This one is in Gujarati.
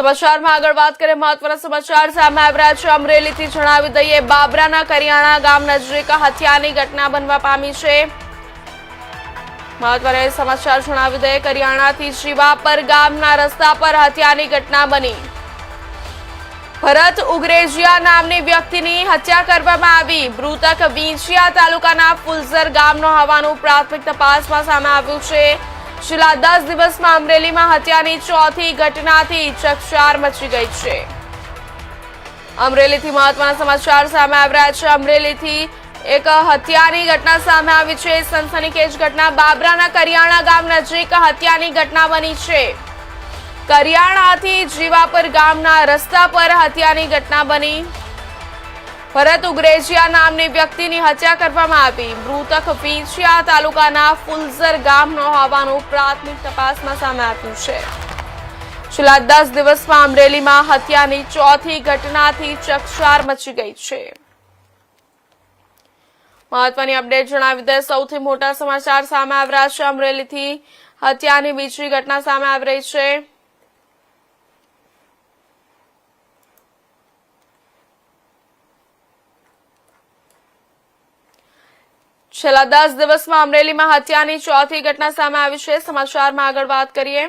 સમાચારમાં આગળ વાત કરીએ મહત્વના સમાચાર સામે આવી રહ્યા છે અમરેલીથી જણાવી દઈએ બાબરાના કરિયાણા ગામ નજીક હત્યાની ઘટના બનવા પામી છે મહત્વના સમાચાર જણાવી દઈએ કરિયાણાથી શિવાપર ગામના રસ્તા પર હત્યાની ઘટના બની ભરત ઉગરેજીયા નામની વ્યક્તિની હત્યા કરવામાં આવી મૃતક વિંછિયા તાલુકાના ફુલઝર ગામનો હોવાનું પ્રાથમિક તપાસમાં સામે આવ્યું છે છેલ્લા 10 દિવસમાં અમરેલીમાં હત્યાની ચોથી ઘટનાથી ચકચાર મચી ગઈ છે અમરેલીથી મહત્વના સમાચાર સામે આવી રહ્યા છે અમરેલીથી એક હત્યાની ઘટના સામે આવી છે સનસનીખેજ ઘટના બાબરાના કરિયાણા ગામ નજીક હત્યાની ઘટના બની છે કરિયાણાથી જીવાપર ગામના રસ્તા પર હત્યાની ઘટના બની ભરત ઉગરેજીયા નામની વ્યક્તિની હત્યા કરવામાં આવી મૃતક વિંછિયા તાલુકાના ફુલઝર ગામનો હોવાનું પ્રાથમિક તપાસમાં સામે આવ્યું છે છેલ્લા 10 દિવસમાં અમરેલીમાં હત્યાની ચોથી ઘટનાથી ચકચાર મચી ગઈ છે મહત્વની અપડેટ જણાવી દે સૌથી મોટા સમાચાર સામે આવી રહ્યા છે અમરેલીથી હત્યાની બીજી ઘટના સામે આવી રહી છે છેલ્લા 10 દિવસમાં અમરેલીમાં હત્યાની ચોથી ઘટના સામે આવી છે સમાચારમાં આગળ વાત કરીએ